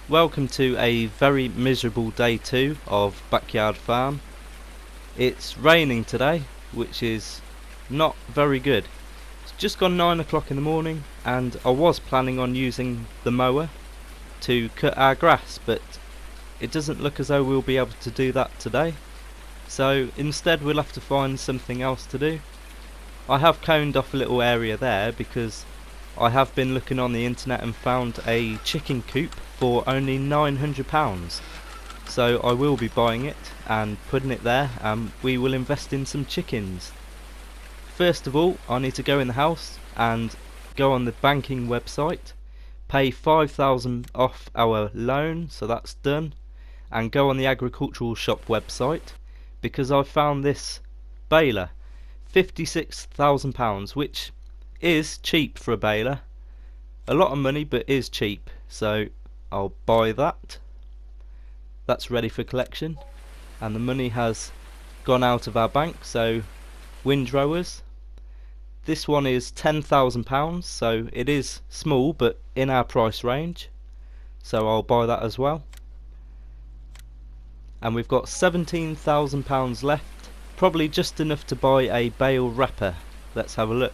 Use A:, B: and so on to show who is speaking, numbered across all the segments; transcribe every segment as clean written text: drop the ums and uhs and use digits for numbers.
A: Welcome to a very miserable day 2 of Backyard Farm. It's raining today, which is not very good. It's just gone 9 o'clock in the morning and I was planning on using the mower to cut our grass, but it doesn't look as though we'll be able to do that today. So instead we'll have to find something else to do. I have coned off a little area there because I have been looking on the internet and found a chicken coop for only £900. So I will be buying it and putting it there, and we will invest in some chickens. First of all, I need to go in the house and go on the banking website, pay £5,000 off our loan, so that's done, and go on the agricultural shop website because I found this baler, £56,000, which is cheap for a baler. A lot of money, but is cheap, so I'll buy that. That's ready for collection, and the money has gone out of our bank. So windrowers, this one is £10,000, so it is small but in our price range, so I'll buy that as well. And we've got £17,000 left, probably just enough to buy a bale wrapper. Let's have a look.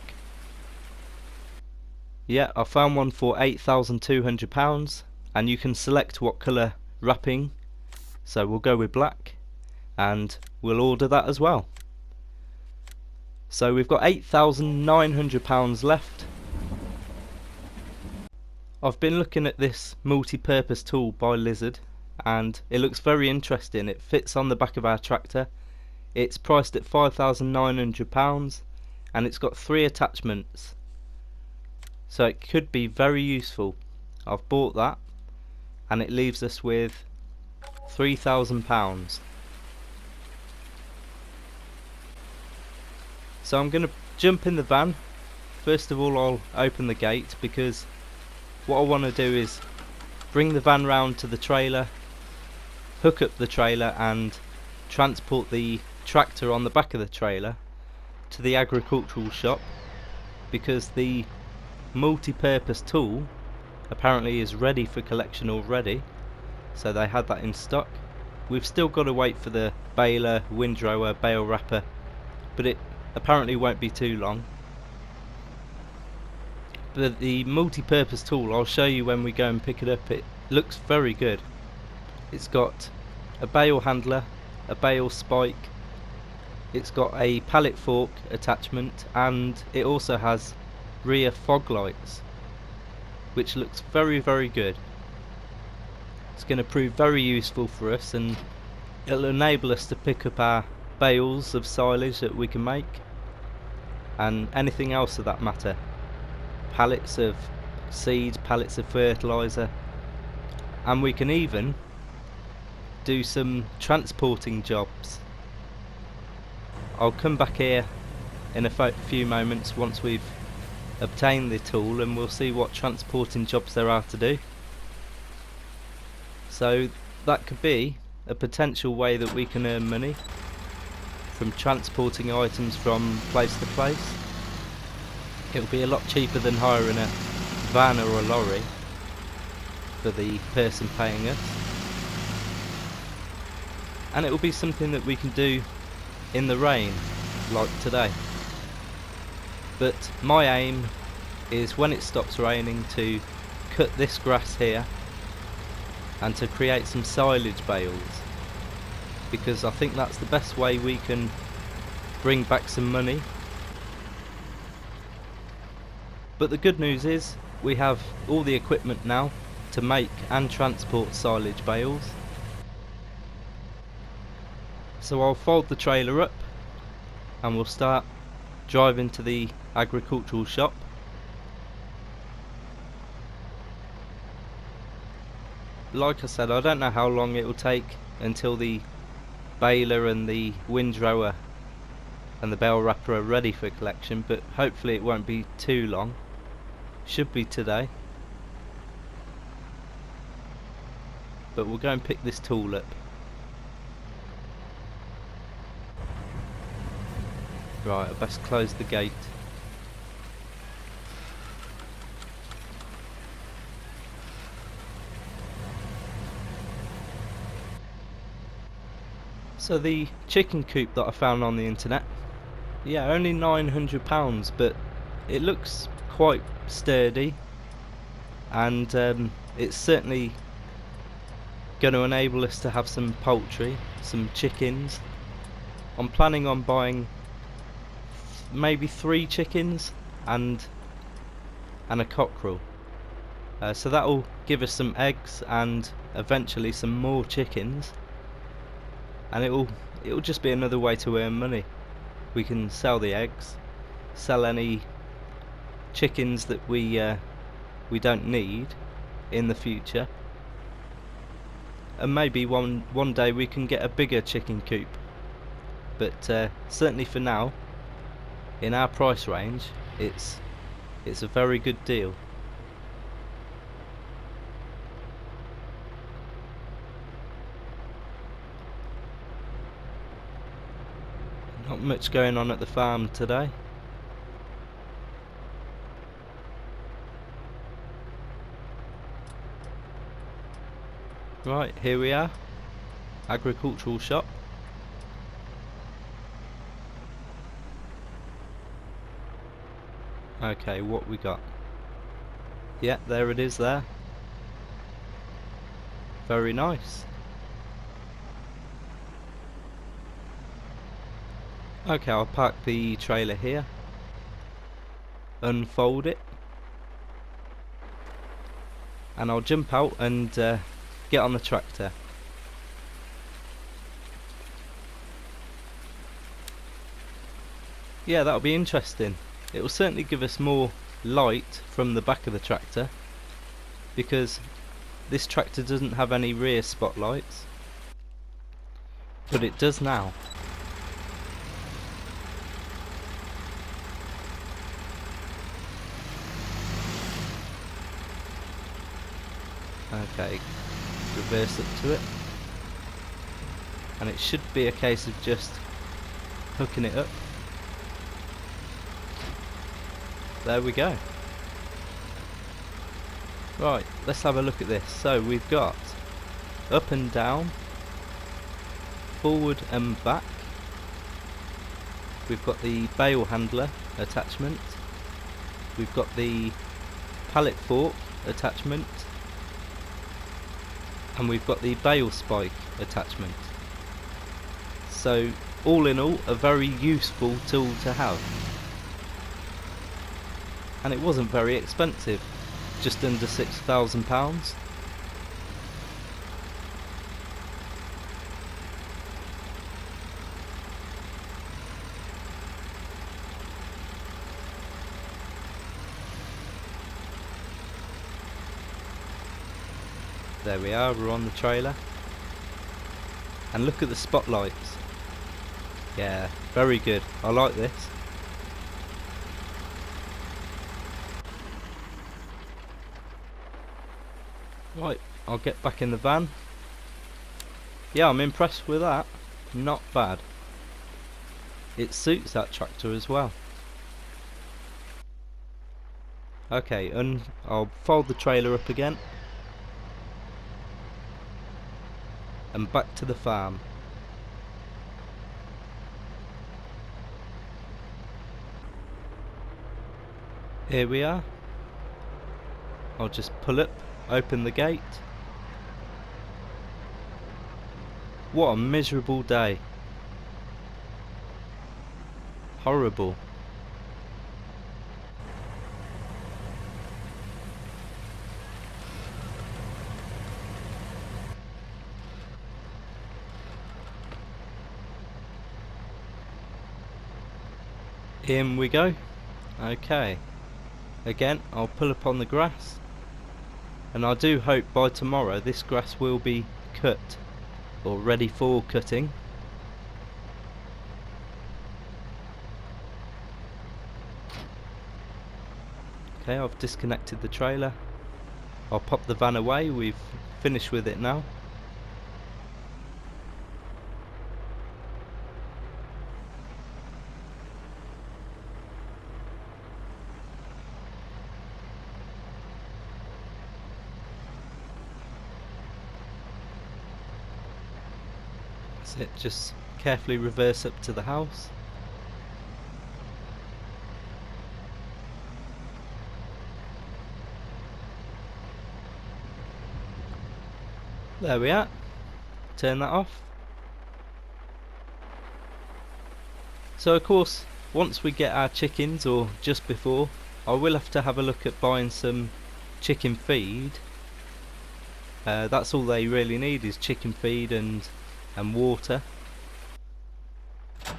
A: Yeah, I found one for £8,200, and you can select what colour wrapping, so we'll go with black and we'll order that as well. So we've got £8,900 left. I've been looking at this multi-purpose tool by Lizard and it looks very interesting. It fits on the back of our tractor. It's priced at £5,900 and it's got 3 attachments, so it could be very useful. I've bought that and it leaves us with £3,000. So I'm going to jump in the van. First of all, I'll open the gate because what I want to do is bring the van round to the trailer, hook up the trailer and transport the tractor on the back of the trailer to the agricultural shop, because the multi-purpose tool apparently is ready for collection already, so they had that in stock. We've still got to wait for the baler, windrower, bale wrapper, but it apparently won't be too long. But the multi-purpose tool, I'll show you when we go and pick it up. It looks very good. It's got a bale handler, a bale spike, it's got a pallet fork attachment, and it also has rear fog lights, which looks very good. It's going to prove very useful for us, and it'll enable us to pick up our bales of silage that we can make, and anything else of that matter, pallets of seed, pallets of fertilizer, and we can even do some transporting jobs. I'll come back here in a few moments once we've obtain the tool and we'll see what transporting jobs there are to do. So that could be a potential way that we can earn money from transporting items from place to place. It'll be a lot cheaper than hiring a van or a lorry for the person paying us, and it will be something that we can do in the rain like today. But my aim is when it stops raining to cut this grass here and to create some silage bales, because I think that's the best way we can bring back some money. But the good news is we have all the equipment now to make and transport silage bales. So I'll fold the trailer up and we'll start driving to the agricultural shop. Like I said, I don't know how long it will take until the baler and the windrower and the bale wrapper are ready for collection, but hopefully it won't be too long. Should be today. But we'll go and pick this tool up. Right, I best close the gate. So the chicken coop that I found on the internet, yeah, only £900, but it looks quite sturdy, and it's certainly going to enable us to have some poultry, some chickens. I'm planning on buying maybe 3 chickens and a cockerel. So that'll give us some eggs and eventually some more chickens, and it'll just be another way to earn money. We can sell the eggs, sell any chickens that we don't need in the future, and maybe one day we can get a bigger chicken coop. But certainly for now, in our price range, it's a very good deal. Not much going on at the farm today. Right, here we are, agricultural shop. Okay, what we got? Yeah, there it is there. Very nice. Okay, I'll park the trailer here, unfold it, and I'll jump out and get on the tractor. Yeah, that'll be interesting. It will certainly give us more light from the back of the tractor, because this tractor doesn't have any rear spotlights, but it does now. Okay, reverse up to it, and it should be a case of just hooking it up. There we go. Right, let's have a look at this. So we've got up and down, forward and back. We've got the bale handler attachment. We've got the pallet fork attachment, and we've got the bale spike attachment. So all in all, a very useful tool to have, and it wasn't very expensive, just under £6,000. There we are, we're on the trailer, and look at the spotlights. Yeah, very good, I like this. Right, I'll get back in the van. Yeah, I'm impressed with that, not bad. It suits that tractor as well. Okay, and I'll fold the trailer up again, and back to the farm. Here we are. I'll just pull up, open the gate. What a miserable day. Horrible. In we go. Okay. Again, I'll pull up on the grass, and I do hope by tomorrow this grass will be cut, or ready for cutting. Okay, I've disconnected the trailer. I'll pop the van away, we've finished with it now. That's it, just carefully reverse up to the house. There we are. Turn that off. So of course, once we get our chickens, or just before, I will have to have a look at buying some chicken feed. That's all they really need, is chicken feed and water.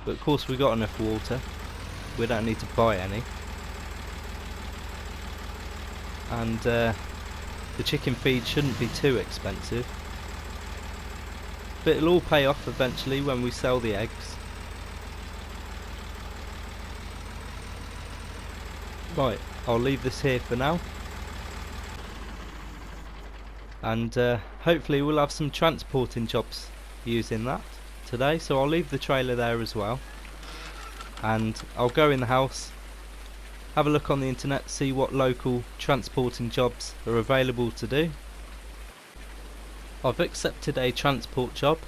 A: But of course we got enough water, we don't need to buy any. And the chicken feed shouldn't be too expensive, but it'll all pay off eventually when we sell the eggs. Right, I'll leave this here for now, and hopefully we'll have some transporting jobs using that today, so I'll leave the trailer there as well, and I'll go in the house, have a look on the internet, see what local transporting jobs are available to do. I've accepted a transport job.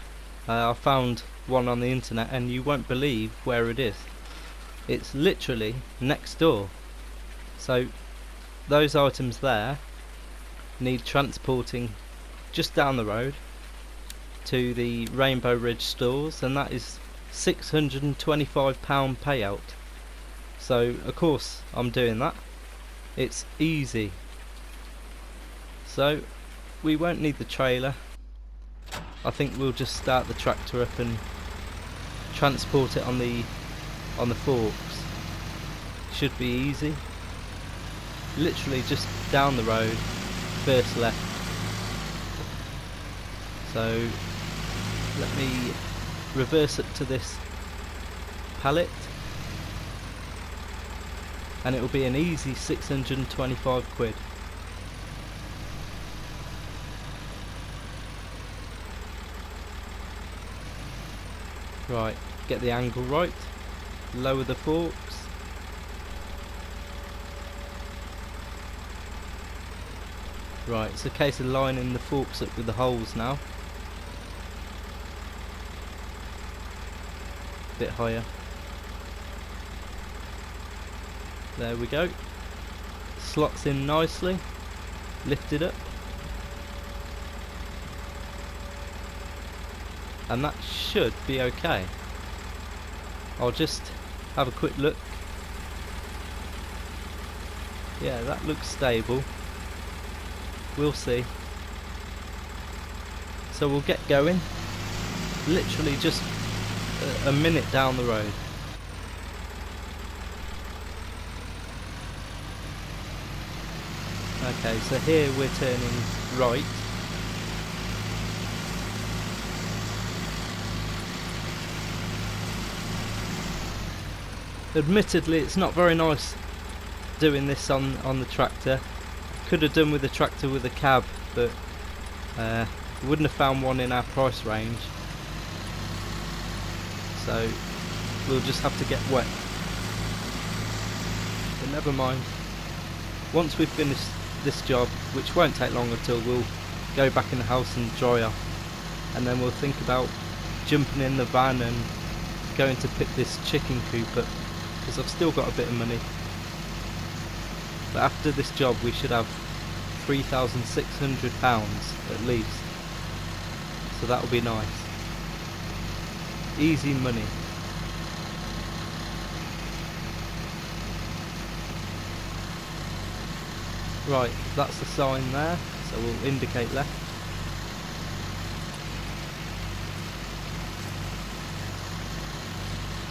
A: I found one on the internet and you won't believe where it is. It's literally next door. So those items there need transporting just down the road to the Rainbow Ridge stores, and that is £625 payout. So of course I'm doing that. It's easy. So we won't need the trailer. I think we'll just start the tractor up and transport it on the forks. Should be easy. Literally just down the road, first left. So let me reverse it to this pallet, and it will be an easy 625 quid. Right, get the angle right, lower the forks. Right, it's a case of lining the forks up with the holes now. Bit higher. There we go. Slots in nicely. Lift it up. And that should be okay. I'll just have a quick look. Yeah, that looks stable. We'll see. So we'll get going. Literally just a minute down the road. Okay, so here we're turning right. Admittedly, it's not very nice doing this on the tractor. Could have done with the tractor with a cab, but wouldn't have found one in our price range. So we'll just have to get wet. But never mind. Once we've finished this job, which won't take long until we'll go back in the house and dry off, and then we'll think about jumping in the van and going to pick this chicken coop up, because I've still got a bit of money. But after this job we should have £3,600 at least, so that'll be nice. Easy money. Right, that's the sign there, so we'll indicate left.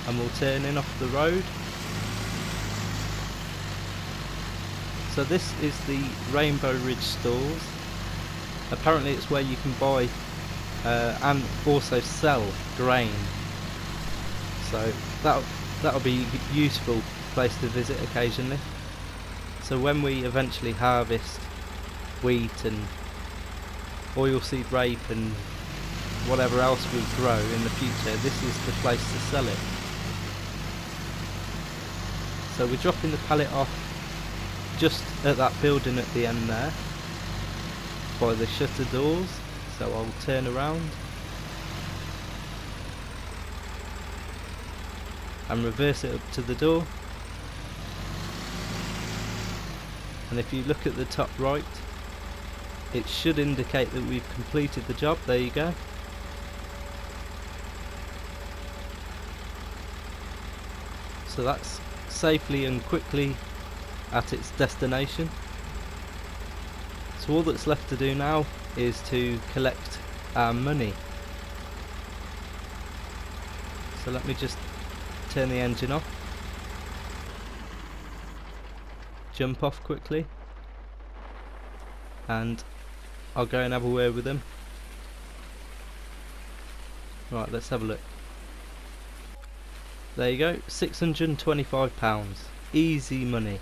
A: And we'll turn in off the road. So this is the Rainbow Ridge stores. Apparently it's where you can buy and also sell grain. So that'll be a useful place to visit occasionally. So when we eventually harvest wheat and oilseed rape and whatever else we grow in the future, this is the place to sell it. So we're dropping the pallet off just at that building at the end there by the shutter doors, so I'll turn around. and reverse it up to the door. And if you look at the top right, it should indicate that we've completed the job. There you go. So that's safely and quickly at its destination. So all that's left to do now is to collect our money. So let me just turn the engine off, jump off quickly, and I'll go and have a word with them. Right, let's have a look. There you go, £625. Easy money.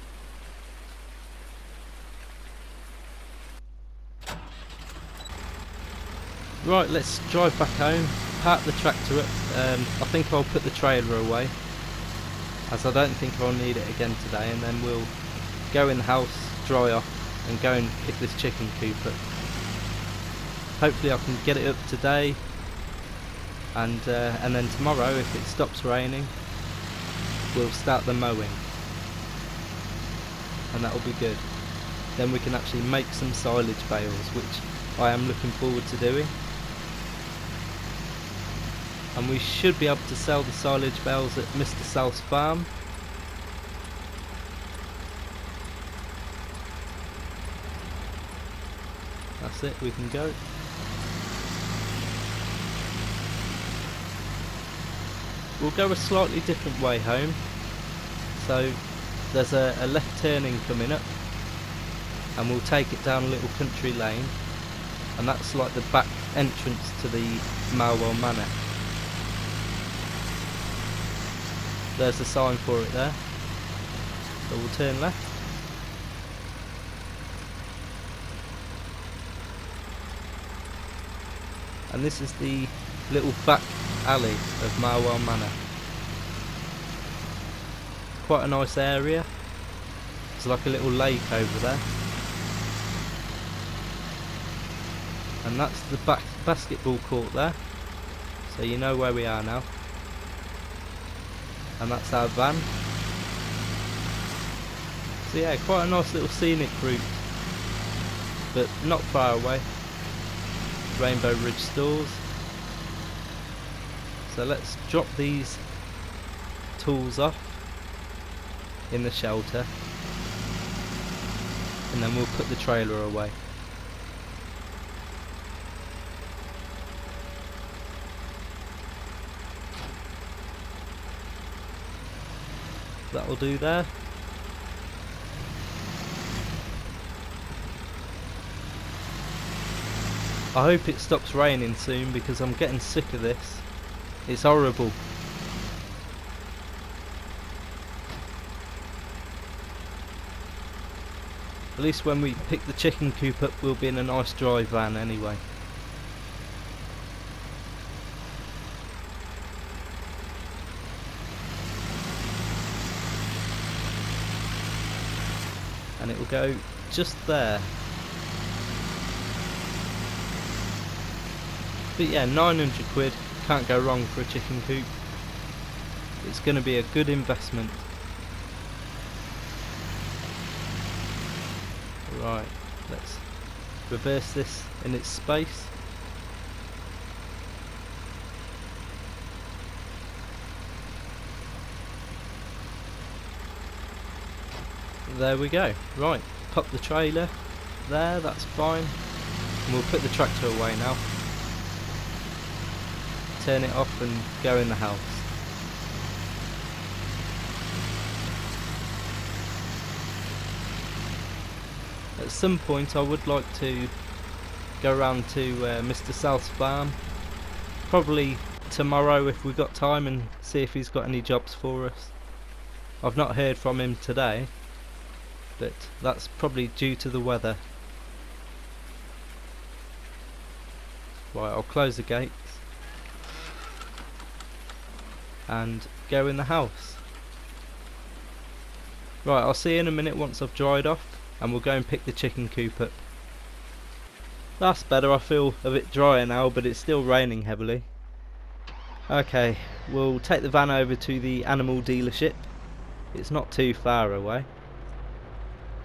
A: Right, let's drive back home, park the tractor up. I think I'll put the trailer away, as I don't think I'll need it again today, and then we'll go in the house, dry off, and go and pick this chicken coop up. Hopefully I can get it up today, and then tomorrow, if it stops raining, we'll start the mowing, and that'll be good. Then we can actually make some silage bales, which I am looking forward to doing. And we should be able to sell the silage bales at Mr. South's farm. That's it, we can go. We'll go a slightly different way home. So there's a left turning coming up, and we'll take it down a little country lane, and that's like the back entrance to the Malwell Manor. There's a sign for it there, so we'll turn left. And this is the little back alley of Malwell Manor. Quite a nice area. There's like a little lake over there. And that's the back basketball court there. So you know where we are now. And that's our van. So yeah, quite a nice little scenic route, but not far away. Rainbow Ridge stores. So let's drop these tools off in the shelter, and then we'll put the trailer away. That'll do there. I hope it stops raining soon, because I'm getting sick of this. It's horrible. At least when we pick the chicken coop up, we'll be in a nice dry van anyway. And it will go just there. But yeah, 900 quid, can't go wrong for a chicken coop. It's going to be a good investment. Right, let's reverse this in its space. There we go. Right, pop the trailer there, that's fine. And we'll put the tractor away now. Turn it off and go in the house. At some point I would like to go around to Mr. South's farm, probably tomorrow if we've got time, and see if he's got any jobs for us. I've not heard from him today, but that's probably due to the weather. Right, I'll close the gates and go in the house. Right, I'll see you in a minute once I've dried off, and we'll go and pick the chicken coop up. That's better, I feel a bit drier now, but it's still raining heavily. Okay, we'll take the van over to the animal dealership. It's not too far away,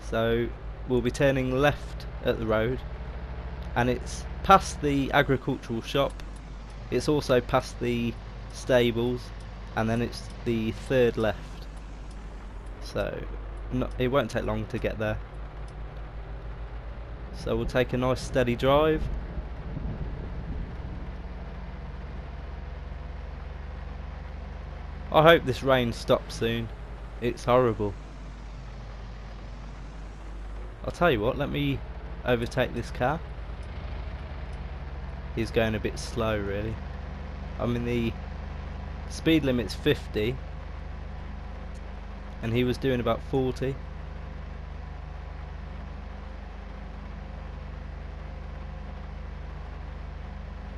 A: so we'll be turning left at the road, and it's past the agricultural shop. It's also past the stables, and then it's the third left, so it won't take long to get there. So we'll take a nice steady drive. I hope this rain stops soon. It's horrible. I'll tell you what, let me overtake this car. He's going a bit slow really. I mean, the speed limit's 50 and he was doing about 40.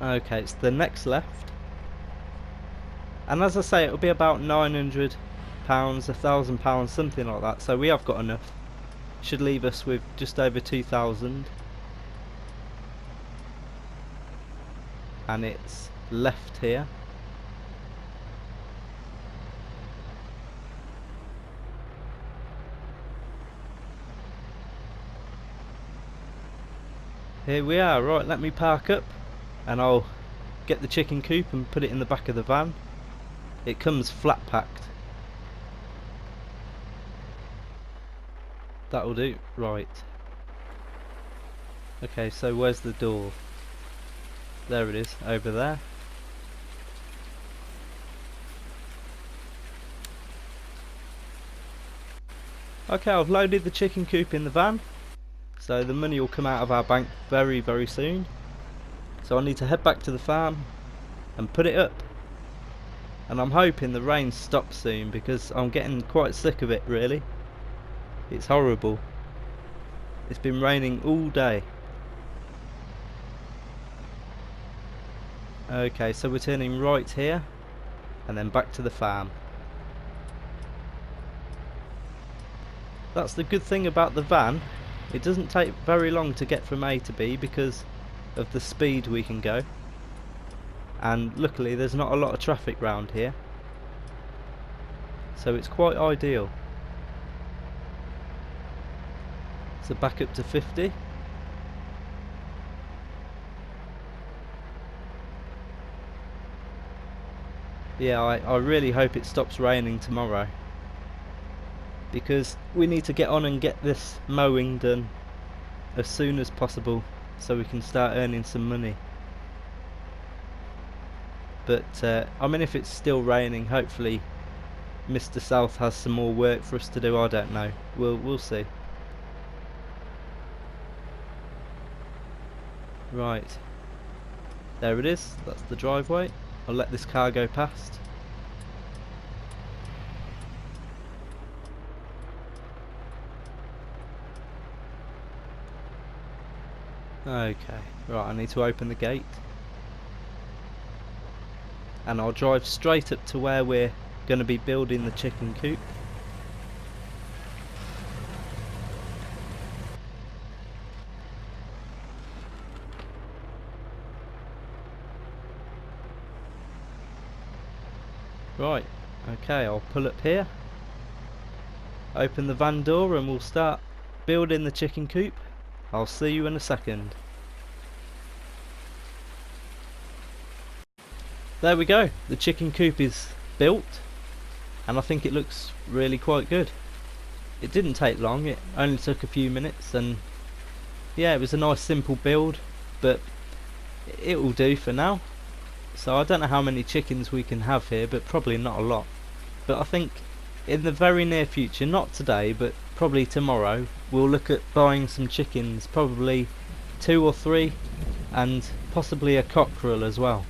A: Okay, it's the next left, and as I say, it'll be about £900, £1,000, something like that, so we have got enough. Should leave us with just over 2,000, and it's left here. Here we are. Right, let me park up and I'll get the chicken coop and put it in the back of the van. It comes flat packed. That'll do. Right. Okay, so where's the door? There it is, over there. Okay, I've loaded the chicken coop in the van, so the money will come out of our bank very, very soon. So I need to head back to the farm and put it up. And I'm hoping the rain stops soon, because I'm getting quite sick of it really. It's horrible. It's been raining all day. Okay, so we're turning right here and then back to the farm. That's the good thing about the van. It doesn't take very long to get from A to B because of the speed we can go. And luckily there's not a lot of traffic round here, so it's quite ideal. So back up to 50. Yeah, I really hope it stops raining tomorrow, because we need to get on and get this mowing done as soon as possible so we can start earning some money. But I mean, if it's still raining, hopefully Mr. South has some more work for us to do. I don't know. We'll see. Right, there it is. That's the driveway. I'll let this car go past. Okay, right, I need to open the gate. And I'll drive straight up to where we're going to be building the chicken coop. Right, okay, I'll pull up here, open the van door, and we'll start building the chicken coop. I'll see you in a second. There we go, the chicken coop is built, and I think it looks really quite good. It didn't take long, it only took a few minutes, and yeah, it was a nice simple build, but it will do for now. So I don't know how many chickens we can have here, but probably not a lot. But I think in the very near future, not today, but probably tomorrow, we'll look at buying some chickens, probably 2 or 3, and possibly a cockerel as well.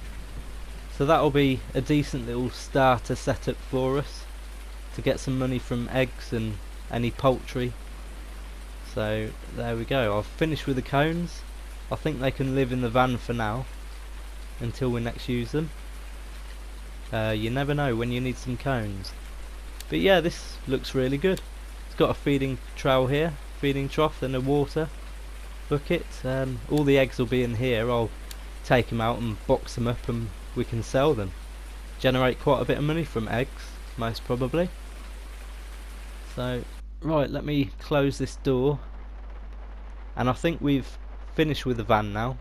A: So that'll be a decent little starter setup for us to get some money from eggs and any poultry. So there we go. I've finished with the cones. I think they can live in the van for now until we next use them. You never know when you need some cones. But yeah, this looks really good. It's got a feeding trough here, feeding trough, and a water bucket. All the eggs will be in here. I'll take them out and box them up and we can sell them. generate quite a bit of money from eggs, most probably. So, right, let me close this door. And I think we've finished with the van now.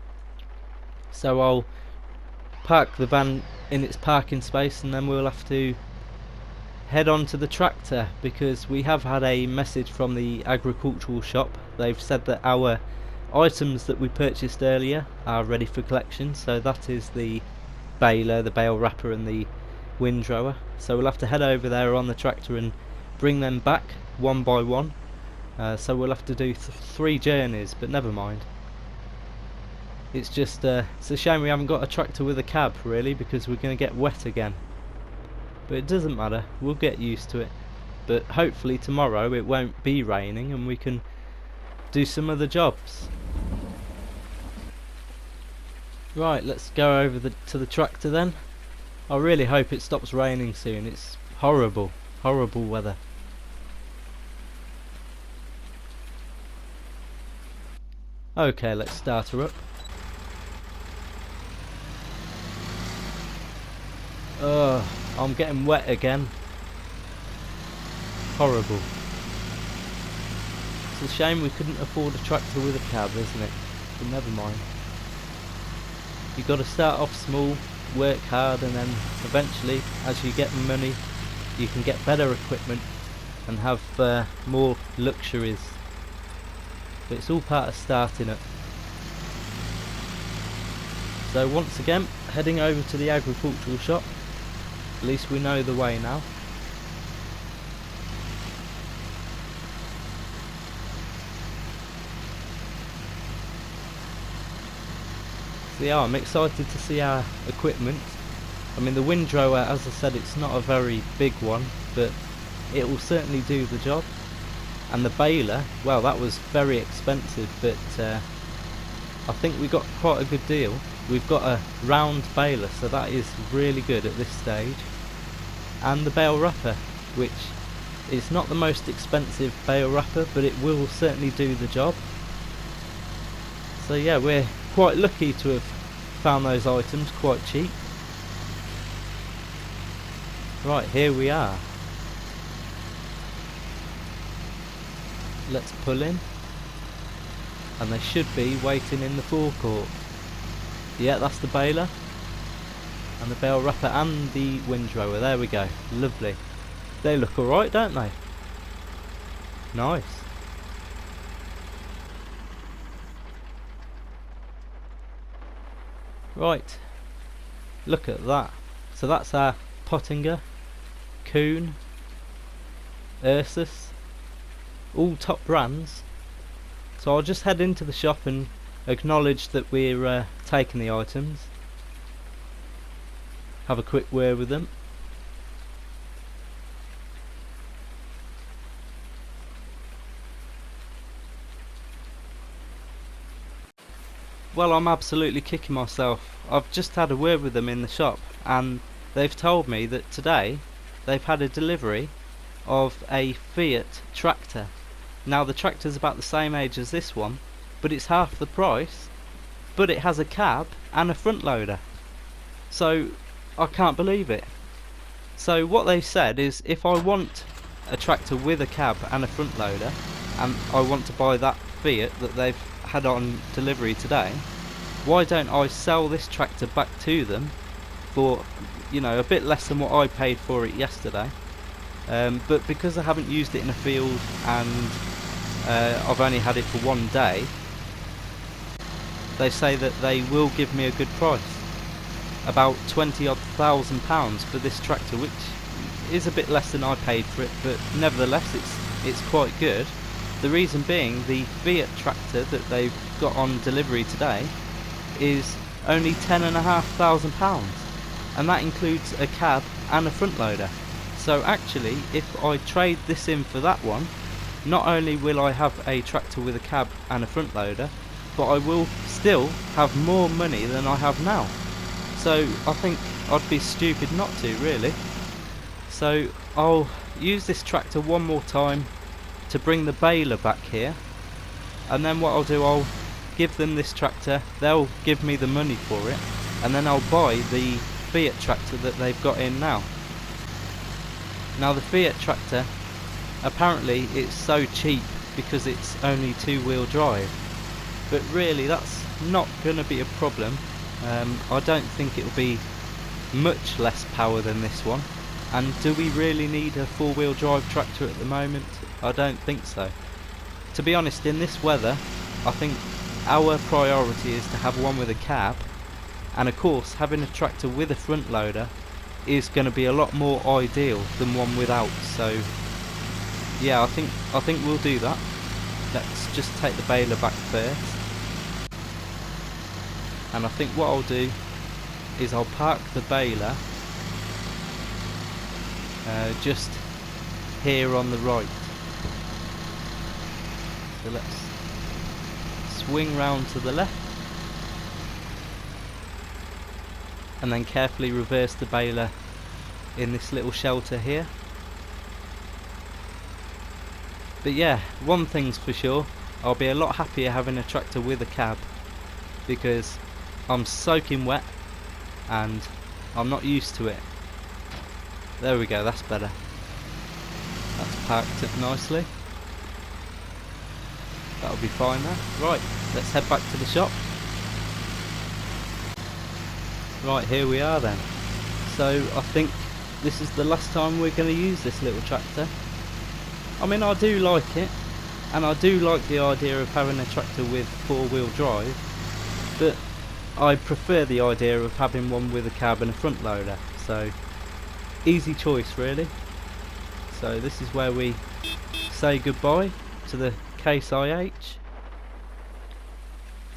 A: So I'll park the van in its parking space, and then we'll have to head on to the tractor, because we have had a message from the agricultural shop. They've said that our items that we purchased earlier are ready for collection. So that is the baler, the bale wrapper and the windrower. So we'll have to head over there on the tractor and bring them back one by one. So we'll have to do 3 journeys, but never mind. It's just it's a shame we haven't got a tractor with a cab, really, because we're going to get wet again. But it doesn't matter, we'll get used to it. But hopefully tomorrow it won't be raining and we can do some of the jobs. Right, let's go over to the tractor then. I really hope it stops raining soon. It's horrible, horrible weather. Okay, let's start her up. Ugh, I'm getting wet again. Horrible. It's a shame we couldn't afford a tractor with a cab, isn't it? But never mind. You've got to start off small, work hard, and then eventually, as you get money, you can get better equipment and have more luxuries. But it's all part of starting it. So once again, heading over to the agricultural shop. At least we know the way now. So yeah, I'm excited to see our equipment. I mean, the windrower, as I said, it's not a very big one, but it will certainly do the job. And the baler, well, that was very expensive, but I think we got quite a good deal. We've got a round baler, so that is really good at this stage. And the bale wrapper, which is not the most expensive bale wrapper, but it will certainly do the job. So yeah, we're quite lucky to have found those items quite cheap. Right, here we are. Let's pull in, and they should be waiting in the forecourt. Yeah, that's the baler and the bale wrapper and the windrower. There we go, lovely. They look alright, don't they? Nice. Right, look at that. So that's our Pottinger, Kuhn, Ursus, all top brands. So I'll just head into the shop and acknowledge that we're taking the items, have a quick word with them. Well, I'm absolutely kicking myself. I've just had a word with them in the shop, and they've told me that today they've had a delivery of a Fiat tractor. Now the tractor's about the same age as this one, but it's half the price, but it has a cab and a front loader. So I can't believe it. So what they said is, if I want a tractor with a cab and a front loader, and I want to buy that Fiat that they've had on delivery today, why don't I sell this tractor back to them for, you know, a bit less than what I paid for it yesterday. But because I haven't used it in a field and I've only had it for 1 day, they say that they will give me a good price, about £20,000 for this tractor, which is a bit less than I paid for it, but nevertheless it's quite good. The reason being, the Fiat tractor that they've got on delivery today is only £10,500, and that includes a cab and a front loader. So actually, if I trade this in for that one, not only will I have a tractor with a cab and a front loader, but I will still have more money than I have now. So I think I'd be stupid not to, really. So I'll use this tractor one more time to bring the baler back here, and then what I'll do, I'll give them this tractor, they'll give me the money for it, and then I'll buy the Fiat tractor that they've got in now. Now the Fiat tractor, apparently it's so cheap because it's only 2-wheel drive, but really that's not going to be a problem. I don't think it will be much less power than this one. And do we really need a 4-wheel drive tractor at the moment? I don't think so. To be honest, in this weather, I think our priority is to have one with a cab, and of course having a tractor with a front loader is going to be a lot more ideal than one without. So yeah, I think we'll do that. Let's just take the baler back first, and I think what I'll do is I'll park the baler just here on the right. So let's swing round to the left and then carefully reverse the baler in this little shelter here. But yeah, one thing's for sure, I'll be a lot happier having a tractor with a cab, because I'm soaking wet and I'm not used to it. There we go, that's better. That's parked up nicely. That'll be fine now. Right, let's head back to the shop. Right, here we are then. So I think this is the last time we're going to use this little tractor. I mean, I do like it, and I do like the idea of having a tractor with 4-wheel drive, but I prefer the idea of having one with a cab and a front loader. So easy choice really. So this is where we say goodbye to the Case IH. It's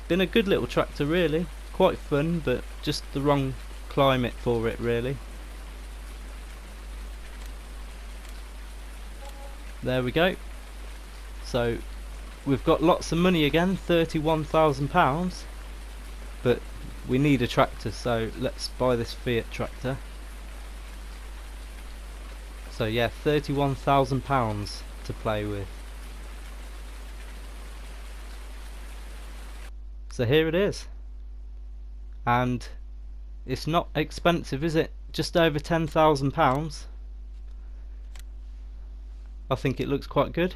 A: been a good little tractor really, quite fun, but just the wrong climate for it really. There we go. So we've got lots of money again, £31,000, but we need a tractor, so let's buy this Fiat tractor. So yeah, £31,000 to play with. So here it is, and it's not expensive, is it? Just over £10,000. I think it looks quite good.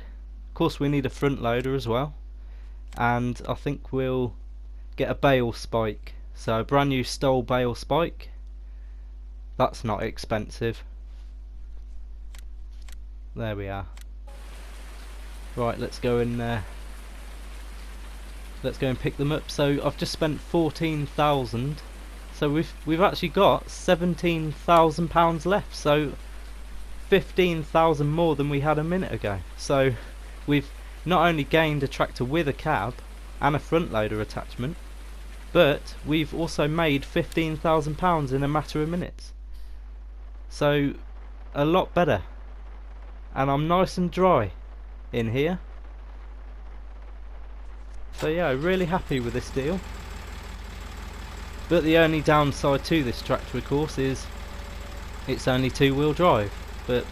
A: Of course we need a front loader as well, and I think we'll get a bale spike. So a brand new Stoll bale spike, that's not expensive. There we are. Right, let's go and pick them up. So I've just spent 14,000. So we've actually got £17,000 left. So 15,000 more than we had a minute ago. So we've not only gained a tractor with a cab and a front loader attachment, but we've also made £15,000 in a matter of minutes. So a lot better. And I'm nice and dry in here. So yeah, really happy with this deal. But the only downside to this tractor, of course, is it's only 2-wheel drive. But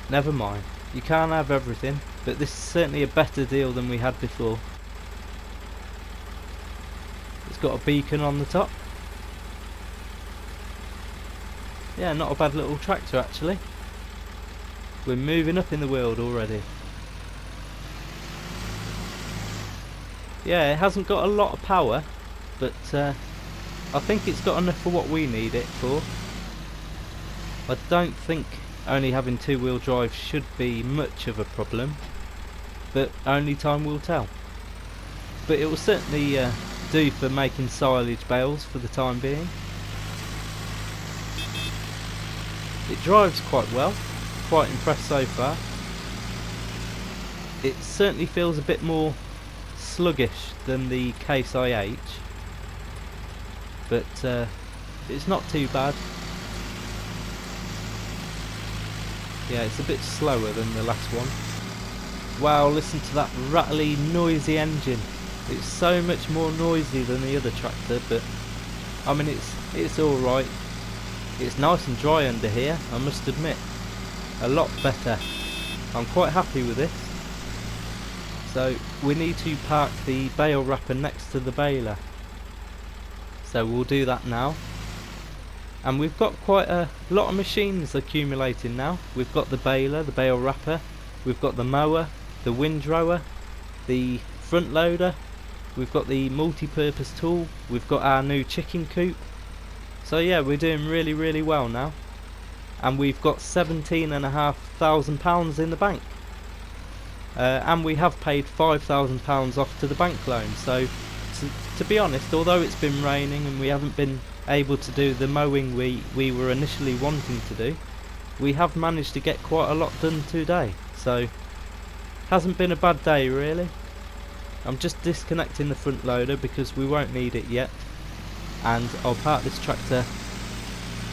A: never mind, you can't have everything. But this is certainly a better deal than we had before. It's got a beacon on the top. Yeah, not a bad little tractor actually. We're moving up in the world already. Yeah, it hasn't got a lot of power, but I think it's got enough for what we need it for. I don't think only having 2-wheel drive should be much of a problem, but only time will tell. But it will certainly do for making silage bales for the time being. It drives quite well, quite impressed so far. It certainly feels a bit more sluggish than the Case IH, but it's not too bad. Yeah, it's a bit slower than the last one. Wow, listen to that rattly, noisy engine. It's so much more noisy than the other tractor, but I mean it's alright. It's nice and dry under here, I must admit. A lot better. I'm quite happy with this. So we need to park the bale wrapper next to the baler. So we'll do that now. And we've got quite a lot of machines accumulating now. We've got the baler, the bale wrapper, we've got the mower, the windrower, the front loader, we've got the multi-purpose tool, we've got our new chicken coop. So yeah, we're doing really well now, and we've got £17,500 in the bank, and we have paid £5,000 off to the bank loan. So to be honest, although it's been raining and we haven't been able to do the mowing we were initially wanting to do, we have managed to get quite a lot done today. So hasn't been a bad day really. I'm just disconnecting the front loader because we won't need it yet, and I'll park this tractor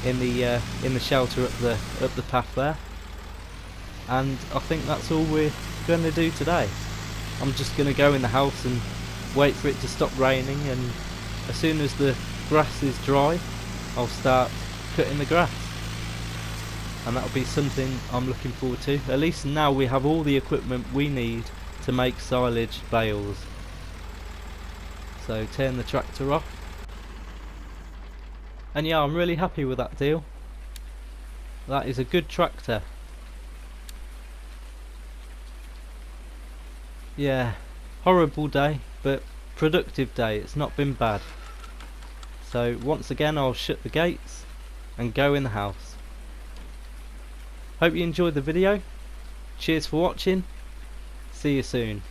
A: in the shelter up the path there, and I think that's all we're going to do today. I'm just going to go in the house and wait for it to stop raining, and as soon as the grass is dry I'll start cutting the grass, and that'll be something I'm looking forward to. At least now we have all the equipment we need to make silage bales. So turn the tractor off, and yeah, I'm really happy with that deal. That is a good tractor. Yeah, horrible day, but productive day. It's not been bad. So once again I'll shut the gates and go in the house. Hope you enjoyed the video. Cheers for watching. See you soon.